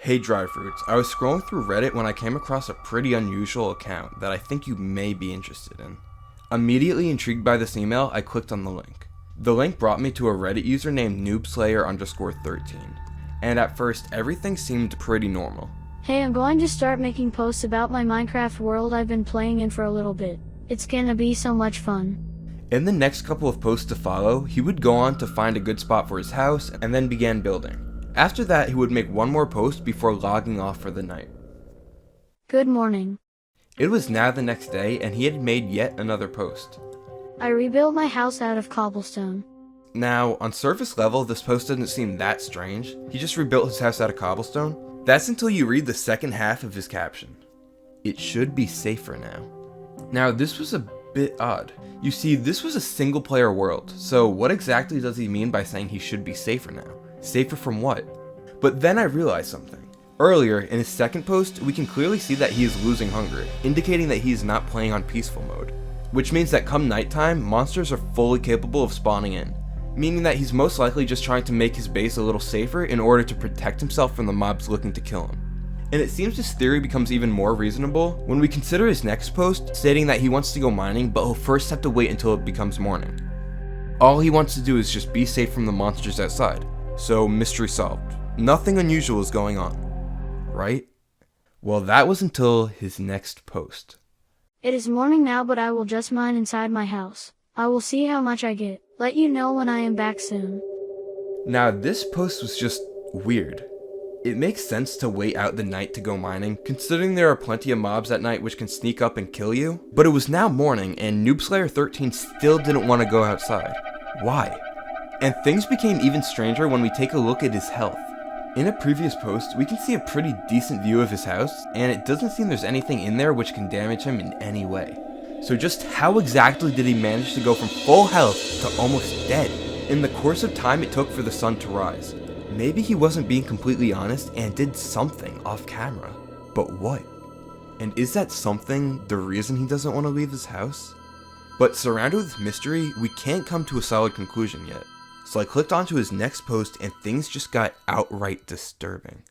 Hey DryFruits, I was scrolling through Reddit when I came across a pretty unusual account that I think you may be interested in. Immediately intrigued by this email, I clicked on the link. The link brought me to a Reddit user named noobslayer_13, and at first everything seemed pretty normal. Hey, I'm going to start making posts about my Minecraft world I've been playing in for a little bit. It's gonna be so much fun. In the next couple of posts to follow, he would go on to find a good spot for his house and then began building. After that, he would make one more post before logging off for the night. Good morning. It was now the next day and he had made yet another post. I rebuilt my house out of cobblestone. Now, on surface level, this post doesn't seem that strange. He just rebuilt his house out of cobblestone. That's until you read the second half of his caption. It should be safer now. Now, this was a bit odd. You see, this was a single player world, so what exactly does he mean by saying he should be safer now? Safer from what? But then I realized something. Earlier, in his second post, we can clearly see that he is losing hunger, indicating that he is not playing on peaceful mode. Which means that come nighttime, monsters are fully capable of spawning in, meaning that he's most likely just trying to make his base a little safer in order to protect himself from the mobs looking to kill him. And it seems this theory becomes even more reasonable when we consider his next post stating that he wants to go mining, but he'll first have to wait until it becomes morning. All he wants to do is just be safe from the monsters outside. So, mystery solved. Nothing unusual is going on, right? Well, that was until his next post. It is morning now, but I will just mine inside my house. I will see how much I get. Let you know when I am back soon. Now, this post was just weird. It makes sense to wait out the night to go mining, considering there are plenty of mobs at night which can sneak up and kill you. But it was now morning, and noobslayer13 still didn't want to go outside. Why? And things became even stranger when we take a look at his health. In a previous post, we can see a pretty decent view of his house, and it doesn't seem there's anything in there which can damage him in any way. So just how exactly did he manage to go from full health to almost dead in the course of time it took for the sun to rise? Maybe he wasn't being completely honest and did something off camera. But what? And is that something the reason he doesn't want to leave his house? But surrounded with mystery, we can't come to a solid conclusion yet. So I clicked onto his next post and things just got outright disturbing.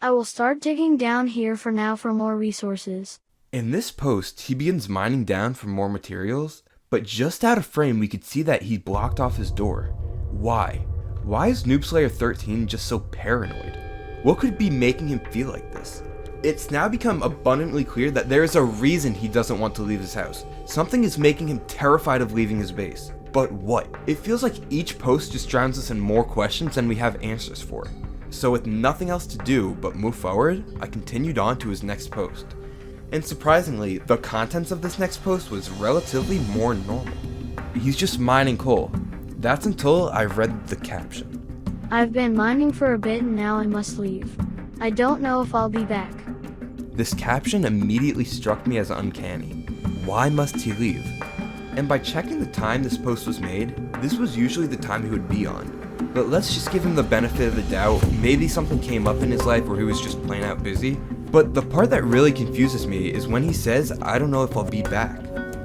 I will start digging down here for now for more resources. In this post, he begins mining down for more materials, but just out of frame we could see that he blocked off his door. Why? Why is noobslayer13 just so paranoid? What could be making him feel like this? It's now become abundantly clear that there is a reason he doesn't want to leave his house. Something is making him terrified of leaving his base. But what? It feels like each post just drowns us in more questions than we have answers for. So with nothing else to do but move forward, I continued on to his next post. And surprisingly, the contents of this next post was relatively more normal. He's just mining coal. That's until I read the caption. I've been mining for a bit and now I must leave. I don't know if I'll be back. This caption immediately struck me as uncanny. Why must he leave? And by checking the time this post was made, this was usually the time he would be on. But let's just give him the benefit of the doubt. Maybe something came up in his life where he was just plain out busy. But the part that really confuses me is when he says, I don't know if I'll be back.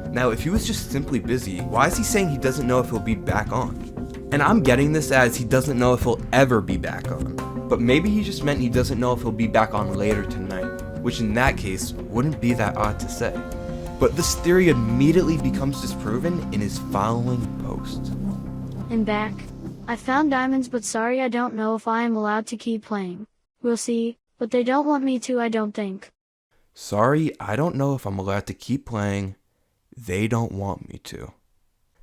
Now, if he was just simply busy, why is he saying he doesn't know if he'll be back on? And I'm getting this as he doesn't know if he'll ever be back on. But maybe he just meant he doesn't know if he'll be back on later tonight, which in that case wouldn't be that odd to say. But this theory immediately becomes disproven in his following post. I'm back. I found diamonds, but sorry, I don't know if I am allowed to keep playing. We'll see, but they don't want me to, I don't think. Sorry, I don't know if I'm allowed to keep playing. They don't want me to.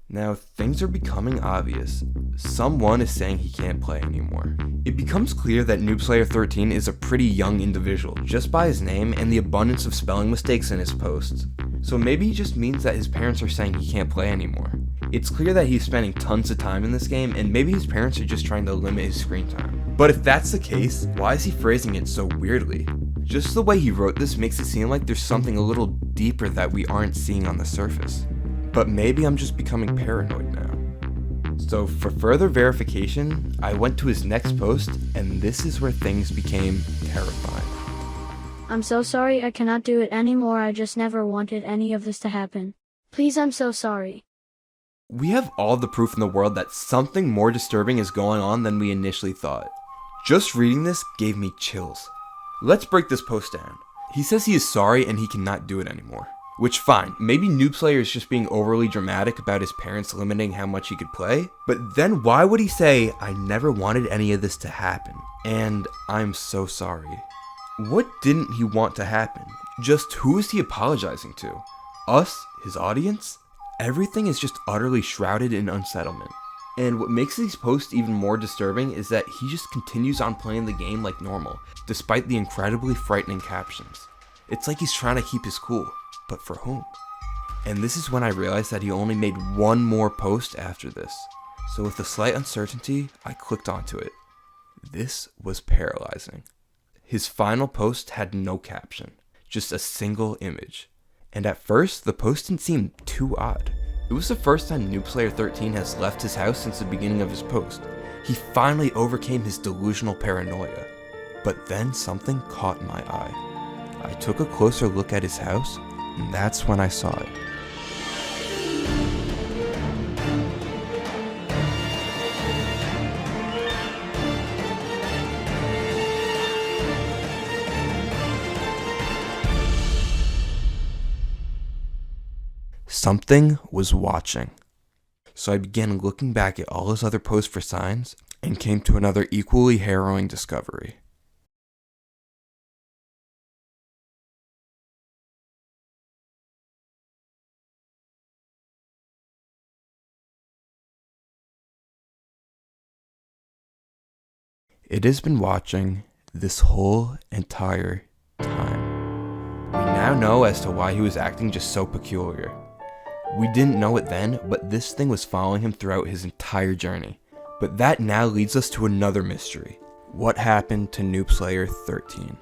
Now, things are becoming obvious. Someone is saying he can't play anymore. It becomes clear that noobslayer13 is a pretty young individual, just by his name and the abundance of spelling mistakes in his posts. So maybe he just means that his parents are saying he can't play anymore. It's clear that he's spending tons of time in this game, and maybe his parents are just trying to limit his screen time. But if that's the case, why is he phrasing it so weirdly? Just the way he wrote this makes it seem like there's something a little deeper that we aren't seeing on the surface. But maybe I'm just becoming paranoid now. So for further verification, I went to his next post, and this is where things became terrifying. I'm so sorry, I cannot do it anymore. I just never wanted any of this to happen. Please, I'm so sorry. We have all the proof in the world that something more disturbing is going on than we initially thought. Just reading this gave me chills. Let's break this post down. He says he is sorry and he cannot do it anymore. Which, fine, maybe NoobSlayer is just being overly dramatic about his parents limiting how much he could play, but then why would he say, "I never wanted any of this to happen, and I'm so sorry"? What didn't he want to happen? Just who is he apologizing to? Us? His audience? Everything is just utterly shrouded in unsettlement. And what makes these posts even more disturbing is that he just continues on playing the game like normal, despite the incredibly frightening captions. It's like he's trying to keep his cool, but for whom? And this is when I realized that he only made one more post after this. So with a slight uncertainty, I clicked onto it. This was paralyzing. His final post had no caption, just a single image. And at first, the post didn't seem too odd. It was the first time NoobSlayer13 has left his house since the beginning of his post. He finally overcame his delusional paranoia. But then something caught my eye. I took a closer look at his house, and that's when I saw it. Something was watching. So I began looking back at all his other posts for signs and came to another equally harrowing discovery. It has been watching this whole entire time. We now know as to why he was acting just so peculiar. We didn't know it then, but this thing was following him throughout his entire journey. But that now leads us to another mystery. What happened to NoobSlayer13?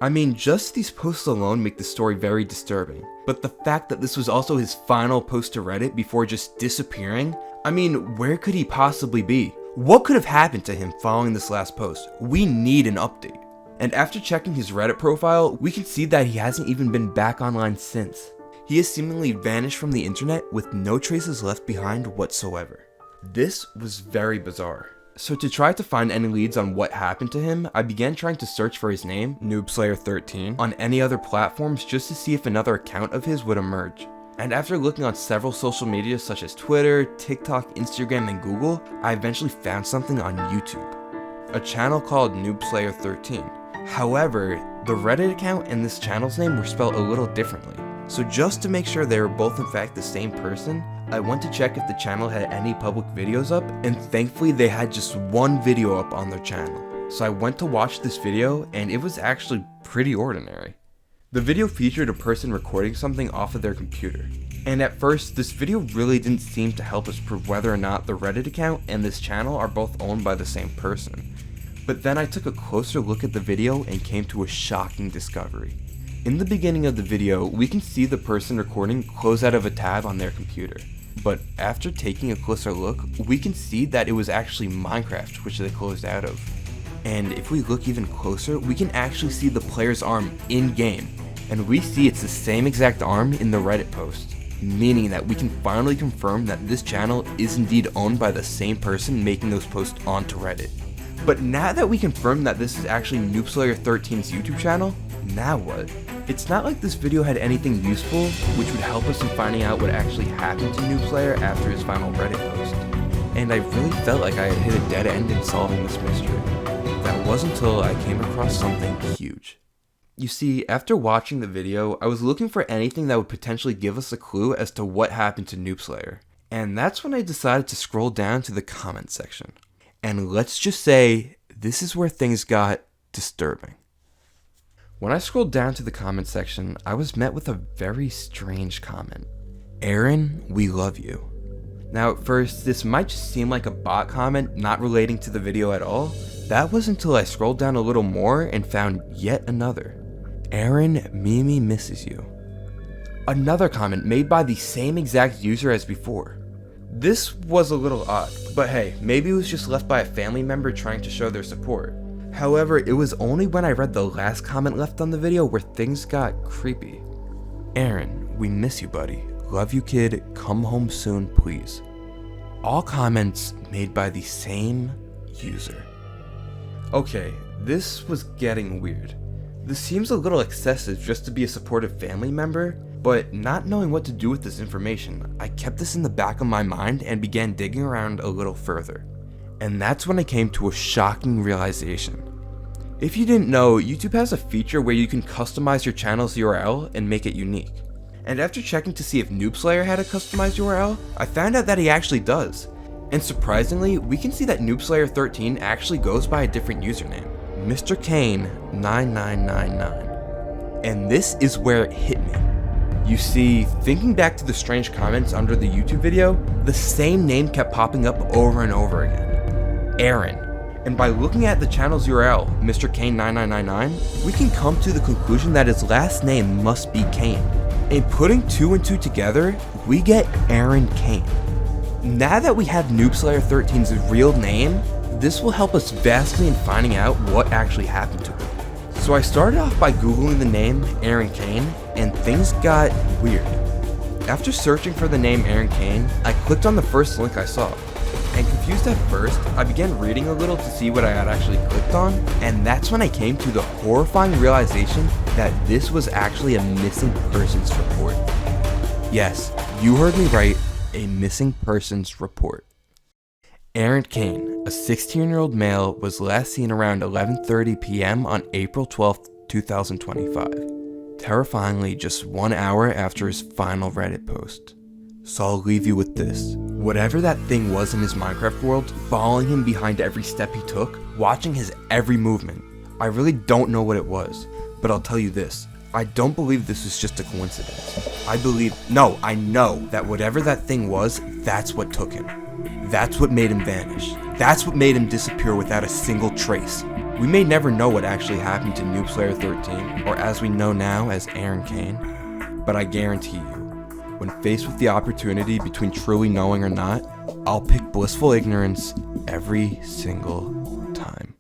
I mean, just these posts alone make the story very disturbing, but the fact that this was also his final post to Reddit before just disappearing, I mean, where could he possibly be? What could have happened to him following this last post? We need an update. And after checking his Reddit profile, we can see that he hasn't even been back online since. He has seemingly vanished from the internet with no traces left behind whatsoever. This was very bizarre. So to try to find any leads on what happened to him, I began trying to search for his name, NoobSlayer13, on any other platforms just to see if another account of his would emerge. And after looking on several social media such as Twitter, TikTok, Instagram, and Google, I eventually found something on YouTube. A channel called NoobSlayer13. However, the Reddit account and this channel's name were spelled a little differently. So just to make sure they were both in fact the same person, I went to check if the channel had any public videos up, and thankfully they had just one video up on their channel. So I went to watch this video, and it was actually pretty ordinary. The video featured a person recording something off of their computer. And at first, this video really didn't seem to help us prove whether or not the Reddit account and this channel are both owned by the same person. But then I took a closer look at the video and came to a shocking discovery. In the beginning of the video, we can see the person recording close out of a tab on their computer. But after taking a closer look, we can see that it was actually Minecraft which they closed out of. And if we look even closer, we can actually see the player's arm in-game. And we see it's the same exact arm in the Reddit post, meaning that we can finally confirm that this channel is indeed owned by the same person making those posts onto Reddit. But now that we confirm that this is actually NoobSlayer13's YouTube channel, now what? It's not like this video had anything useful which would help us in finding out what actually happened to NoobSlayer after his final Reddit post. And I really felt like I had hit a dead end in solving this mystery. That wasn't until I came across something huge. You see, after watching the video, I was looking for anything that would potentially give us a clue as to what happened to NoobSlayer. And that's when I decided to scroll down to the comment section. And let's just say, this is where things got disturbing. When I scrolled down to the comment section, I was met with a very strange comment. "Aaron, we love you." Now at first, this might just seem like a bot comment not relating to the video at all. That was until I scrolled down a little more and found yet another. "Aaron, Mimi misses you." Another comment made by the same exact user as before. This was a little odd, but hey, maybe it was just left by a family member trying to show their support. However, it was only when I read the last comment left on the video where things got creepy. "Aaron, we miss you, buddy. Love you, kid. Come home soon, please." All comments made by the same user. Okay, this was getting weird. This seems a little excessive just to be a supportive family member, but not knowing what to do with this information, I kept this in the back of my mind and began digging around a little further. And that's when I came to a shocking realization. If you didn't know, YouTube has a feature where you can customize your channel's URL and make it unique. And after checking to see if Noobslayer had a customized URL, I found out that he actually does. And surprisingly, we can see that Noobslayer13 actually goes by a different username, Mr. Kane 9999. And this is where it hit me. You see, thinking back to the strange comments under the YouTube video, the same name kept popping up over and over again, Aaron. And by looking at the channel's URL, Mr. Kane 9999, we can come to the conclusion that his last name must be Kane. And putting 2 and 2 together, we get Aaron Kane. Now that we have Noobslayer13's real name, this will help us vastly in finding out what actually happened to him. So I started off by googling the name Aaron Kane, and things got weird. After searching for the name Aaron Kane, I clicked on the first link I saw. And confused at first, I began reading a little to see what I had actually clicked on, and that's when I came to the horrifying realization that this was actually a missing persons report. Yes, you heard me right, a missing persons report. Aaron Kane, a 16-year-old male, was last seen around 11:30 p.m. on April 12, 2025, terrifyingly just 1 hour after his final Reddit post. So I'll leave you with this. Whatever that thing was in his Minecraft world, following him behind every step he took, watching his every movement, I really don't know what it was, but I'll tell you this. I don't believe this was just a coincidence. I know that whatever that thing was, that's what took him. That's what made him vanish. That's what made him disappear without a single trace. We may never know what actually happened to Noobslayer13, or as we know now as Aaron Kane, but I guarantee you, when faced with the opportunity between truly knowing or not, I'll pick blissful ignorance every single time.